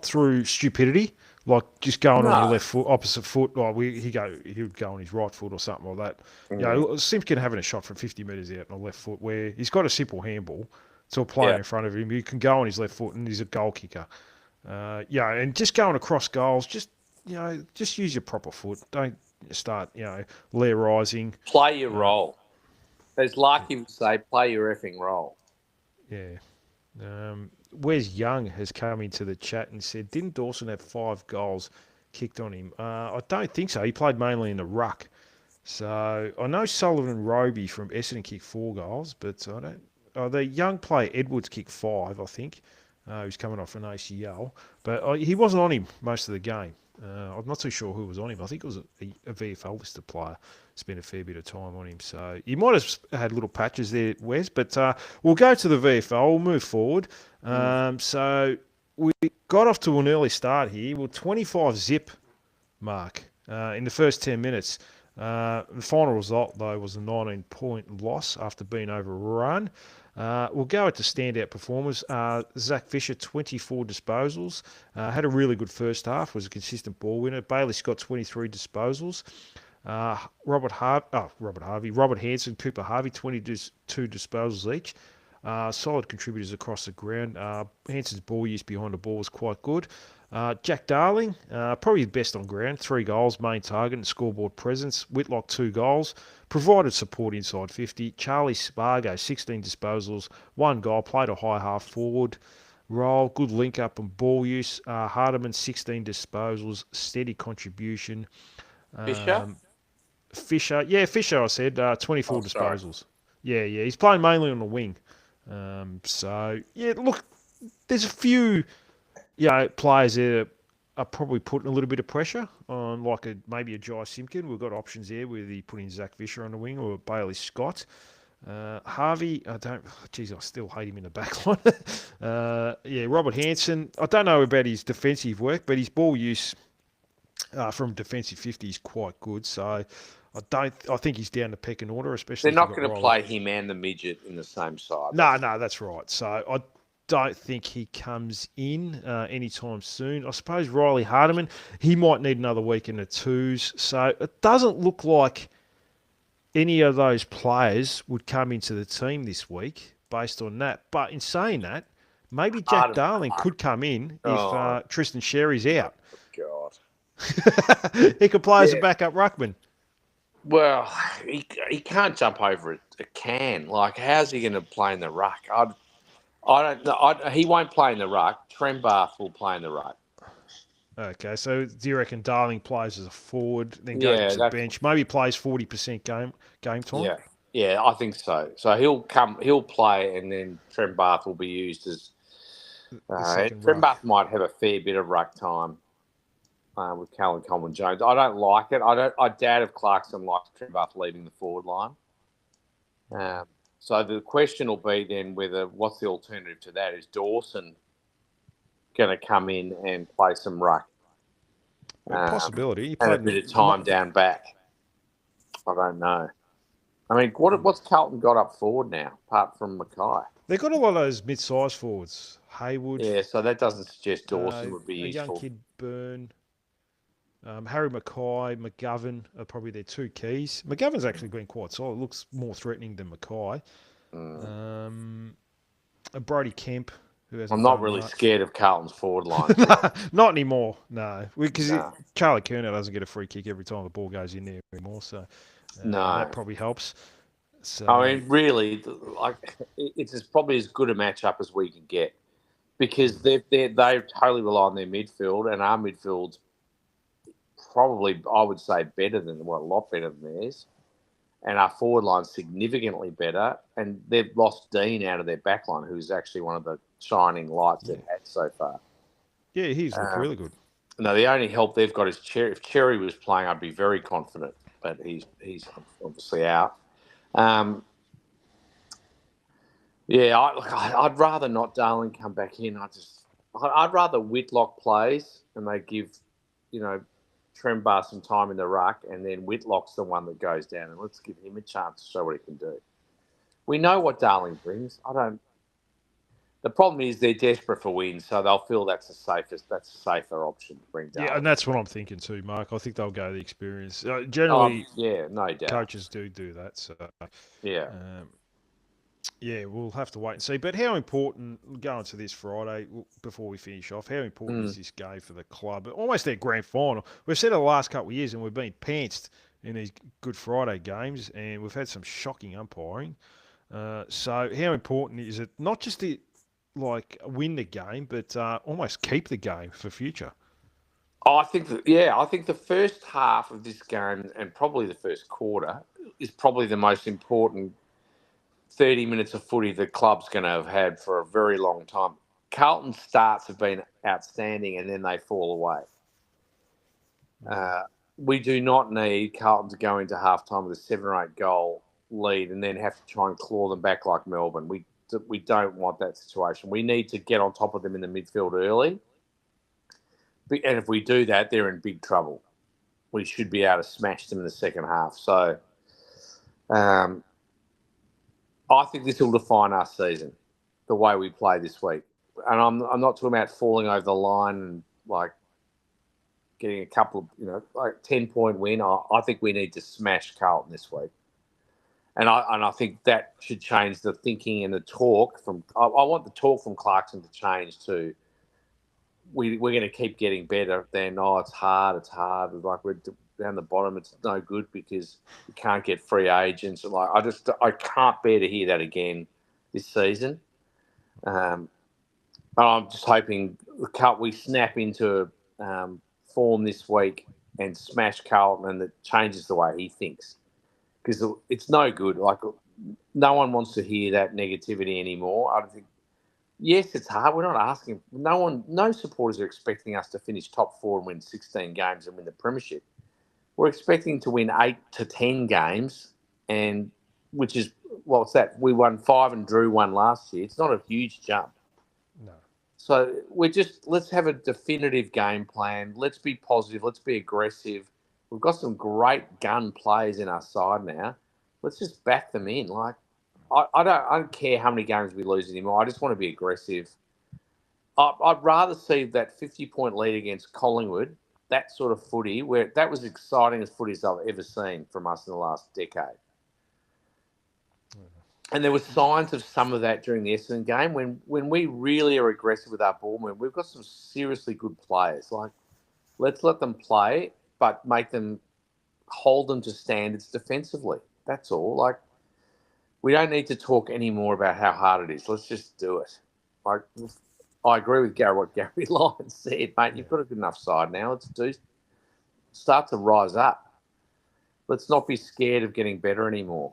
through stupidity like just going on your No. left foot, opposite foot. Like he would go on his right foot or something like that. Mm. You know, Simpkin having a shot from 50 metres out on the left foot, where he's got a simple handball to a player in front of him. You can go on his left foot, and he's a goal kicker. And just going across goals, just use your proper foot. Don't start, layerising. Play your role. As Larky would say, play your effing role. Yeah. Wes Young has come into the chat and said, didn't Dawson have 5 goals kicked on him? I don't think so. He played mainly in the ruck. So I know Sullivan Roby from Essendon kicked 4 goals, but I don't. The young player Edwards kicked 5, I think. Who's coming off an ACL, but he wasn't on him most of the game. I'm not too sure who was on him. I think it was a VFL listed player. Spent a fair bit of time on him, so you might have had little patches there, Wes. But we'll go to the VFL. We'll move forward. So we got off to an early start here. We're 25 zip mark in the first 10 minutes. The final result, though, was a 19-point loss after being overrun. We'll go at the standout performers. Zach Fisher, 24 disposals. Had a really good first half, was a consistent ball winner. Bailey Scott, 23 disposals. Robert Hanson, Cooper Harvey, 22 disposals each. Solid contributors across the ground. Hanson's ball use behind the ball was quite good. Jack Darling, probably the best on ground. 3 goals, main target and scoreboard presence. Whitlock, 2 goals. Provided support inside 50. Charlie Spargo, 16 disposals, 1 goal. Played a high half forward role. Good link up and ball use. Hardiman, 16 disposals. Steady contribution. Fisher, I said, 24 disposals. Yeah, he's playing mainly on the wing. Look, there's a few players there are probably putting a little bit of pressure on, like maybe a Jai Simpkin. We've got options there whether he putting Zach Fisher on the wing or Bailey Scott. Harvey, I still hate him in the back line. Robert Hanson, I don't know about his defensive work, but his ball use from defensive 50 is quite good. So I think he's down the pecking order, especially. They're not going to play him and the midget in the same side. No, that's right. So I don't think he comes in anytime soon. I suppose Riley Hardiman, he might need another week in the twos. So it doesn't look like any of those players would come into the team this week based on that. But in saying that, maybe Jack Darling could come in if Tristan Sherry's out. God. He could play as a backup ruckman. Well, he can't jump over a can. Like, how's he going to play in the ruck? I don't know. He won't play in the ruck. Trembath will play in the ruck. Okay, so do you reckon Darling plays as a forward, then goes to the bench, maybe plays 40% game time? Yeah, I think so. So he'll play, and then Trembath will be used as Trembath might have a fair bit of ruck time with Callan Coleman Jones. I don't like it. I doubt if Clarkson likes Trembath leaving the forward line. So the question will be then what's the alternative to that? Is Dawson going to come in and play some ruck? Possibility. And a bit of time down back. I don't know. I mean, what's Carlton got up forward now, apart from Mackay? They've got a lot of those mid-sized forwards. Haywood. Yeah, so that doesn't suggest Dawson would be useful. A young kid, Byrne. Harry Mackay, McGovern are probably their 2 keys. McGovern's actually been quite solid. Looks more threatening than Mackay. Brodie Kemp, who has. I'm not really scared of Carlton's forward line. Not anymore, no. Because Charlie Curnow doesn't get a free kick every time the ball goes in there anymore, so that probably helps. So, I mean, really, it's probably as good a matchup as we can get because they totally rely on their midfield, and our midfield's probably, I would say, a lot better than theirs. And our forward line's significantly better. And they've lost Dean out of their back line, who's actually one of the shining lights they've had so far. Yeah, he's looked really good. No, the only help they've got is Cherry. If Cherry was playing, I'd be very confident. But he's obviously out. I'd rather not Darling come back in. I'd rather Whitlock plays and they give, Trembath some time in the ruck, and then Whitlock's the one that goes down, and let's give him a chance to show what he can do. We know what Darling brings. The The problem is they're desperate for wins, so they'll feel that's a safer option to bring Darwin. Yeah, and that's what I'm thinking too, Mark. I think they'll go the experience. No Generally, doubt. coaches do that. So, Yeah. yeah, we'll have to wait and see. But how important, going to this Friday, before we finish off, how important is this game for the club? Almost their grand final. We've said it the last couple of years, and we've been pantsed in these Good Friday games, and we've had some shocking umpiring. So how important is it not just to win the game, but almost keep the game for future? I think the first half of this game and probably the first quarter is probably the most important 30 minutes of footy the club's going to have had for a very long time. Carlton's starts have been outstanding, and then they fall away. We do not need Carlton to go into halftime with a 7 or 8 goal lead and then have to try and claw them back like Melbourne. We don't want that situation. We need to get on top of them in the midfield early. And if we do that, they're in big trouble. We should be able to smash them in the second half. So I think this will define our season, the way we play this week. And I'm not talking about falling over the line and getting a couple of 10-point win. I think we need to smash Carlton this week. And I think that should change the thinking and the talk from. I want the talk from Clarkson to change to. We're going to keep getting better. Then it's hard. Like we're down the bottom. It's no good because we can't get free agents. I can't bear to hear that again this season. I'm just hoping we snap into form this week and smash Carlton, and it changes the way he thinks. Because it's no good. No one wants to hear that negativity anymore. I don't think. Yes, it's hard. We're not asking. No supporters are expecting us to finish top 4 and win 16 games and win the premiership. We're expecting to win 8 to 10 games, and which is what's that? We won 5 and drew 1 last year. It's not a huge jump. No. So let's have a definitive game plan. Let's be positive. Let's be aggressive. We've got some great gun players in our side now. Let's just back them in. I don't care how many games we lose anymore. I just want to be aggressive. I'd rather see that 50-point lead against Collingwood, that sort of footy, where that was exciting as footy as I've ever seen from us in the last decade. And there were signs of some of that during the Essendon game when we really are aggressive with our ball movement. We've got some seriously good players. Let's let them play, but hold them to standards defensively. That's all. We don't need to talk anymore about how hard it is. Let's just do it. I agree with what Gary Lyons said, mate. You've got a good enough side now. Start to rise up. Let's not be scared of getting better anymore.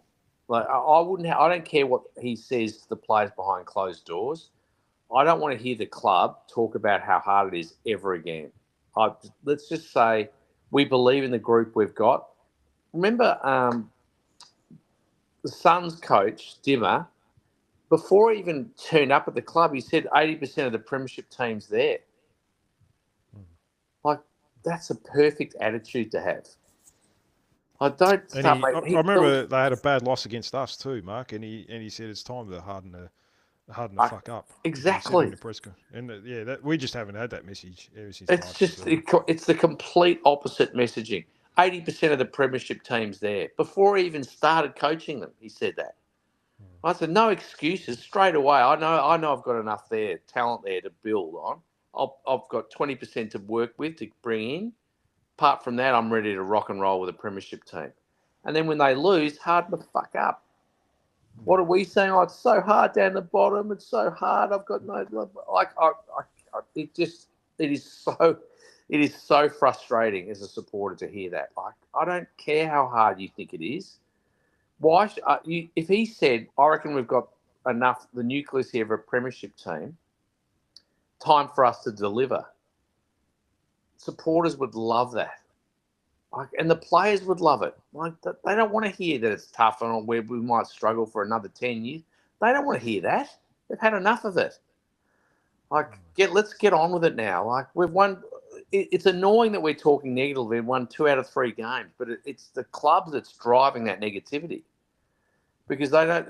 I don't care what he says to the players behind closed doors. I don't want to hear the club talk about how hard it is ever again. Let's just say we believe in the group we've got. Remember, the Suns coach, Dimmer, before he even turned up at the club, he said 80% of the premiership team's there. That's a perfect attitude to have. I remember they had a bad loss against us too, Mark, and he said it's time to harden the fuck up. Exactly. And we just haven't had that message ever since. It's the complete opposite messaging. 80% of the premiership team's there. Before he even started coaching them, he said that. I said, no excuses. Straight away, I know I've got enough talent there to build on. I've got 20% to work with to bring in. Apart from that, I'm ready to rock and roll with a premiership team. And then when they lose, harden the fuck up. What are we saying? It's so hard down the bottom. It's so hard. I've got no it is so frustrating as a supporter to hear that. I don't care how hard you think it is. Why? If he said, I reckon we've got enough, the nucleus here of a premiership team, time for us to deliver. Supporters would love that. And the players would love it. They don't want to hear that it's tough and we might struggle for another 10 years. They don't want to hear that. They've had enough of it. Let's get on with it now. We've won. It's annoying that we're talking negatively. We've won 2 out of 3 games, but it's the club that's driving that negativity because they don't.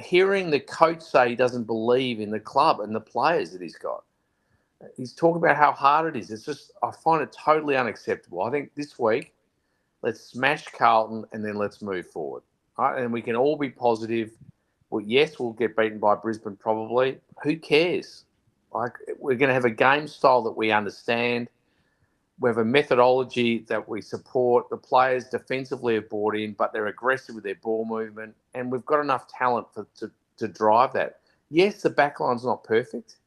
hearing the coach say he doesn't believe in the club and the players that he's got. He's talking about how hard it is. It's just, I find it totally unacceptable. I think this week, let's smash Carlton and then let's move forward. Right? And we can all be positive. Well, yes, we'll get beaten by Brisbane probably. Who cares? Like, we're going to have a game style that we understand. We have a methodology that we support. The players defensively have bought in, but they're aggressive with their ball movement. And we've got enough talent to drive that. Yes, the backline's not perfect.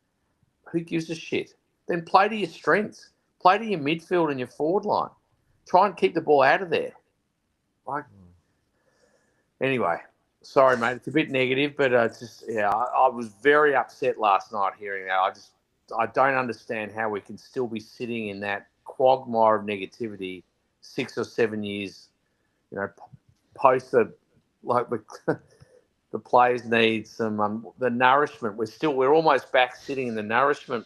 Who gives a shit? Then play to your strengths. Play to your midfield and your forward line. Try and keep the ball out of there. Anyway, sorry, mate. It's a bit negative, but I was very upset last night hearing that. I don't understand how we can still be sitting in that quagmire of negativity 6 or 7 years, post the players need some the nourishment. We're almost back sitting in the nourishment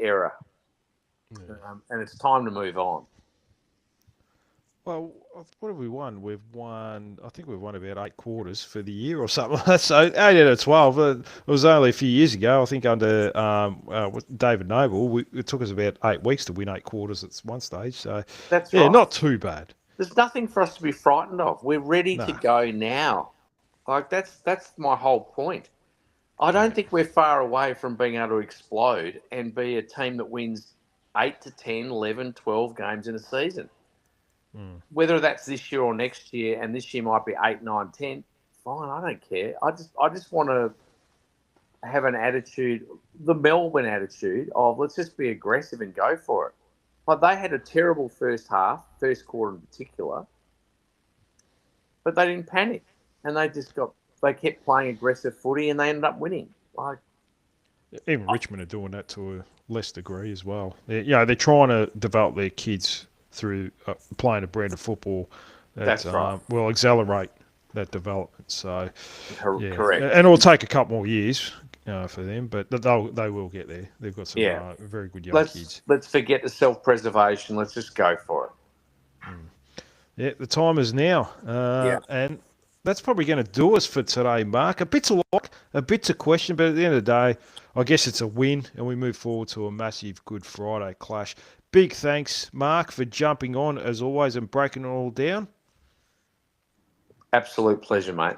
era, and it's time to move on. Well, what have we won? I think we've won about 8 quarters for the year or something like that. So 8 out of 12. It was only a few years ago, I think, under David Noble. It took us about 8 weeks to win 8 quarters at one stage. So that's right. Not too bad. There's nothing for us to be frightened of. We're ready to go now. Like, that's my whole point. I don't think we're far away from being able to explode and be a team that wins 8 to 10, 11, 12 games in a season. Whether that's this year or next year, and this year might be 8, 9, 10, fine, I don't care. I just want to have an attitude, the Melbourne attitude of let's just be aggressive and go for it. Like, they had a terrible first quarter in particular, but they didn't panic. And they kept playing aggressive footy and they ended up winning. Even Richmond are doing that to a less degree as well. They're trying to develop their kids through playing a brand of football that right. will accelerate that development. So, correct. And it will take a couple more years for them, but they will get there. They've got some very good young kids. Let's forget the self-preservation. Let's just go for it. Yeah, the time is now. And that's probably going to do us for today, Mark. A bit to like, a bit to question, but at the end of the day, I guess it's a win, and we move forward to a massive Good Friday clash. Big thanks, Mark, for jumping on, as always, and breaking it all down. Absolute pleasure, mate.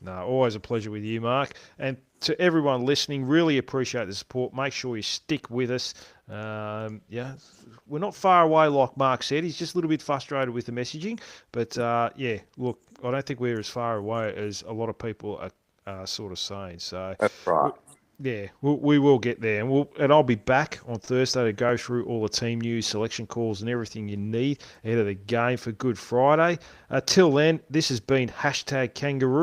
No, always a pleasure with you, Mark. And to everyone listening, really appreciate the support. Make sure you stick with us. We're not far away, like Mark said. He's just a little bit frustrated with the messaging. But, look, I don't think we're as far away as a lot of people are sort of saying. So that's right. We will get there. And I'll be back on Thursday to go through all the team news, selection calls, and everything you need ahead of the game for Good Friday. Till then, this has been #Kangaroo.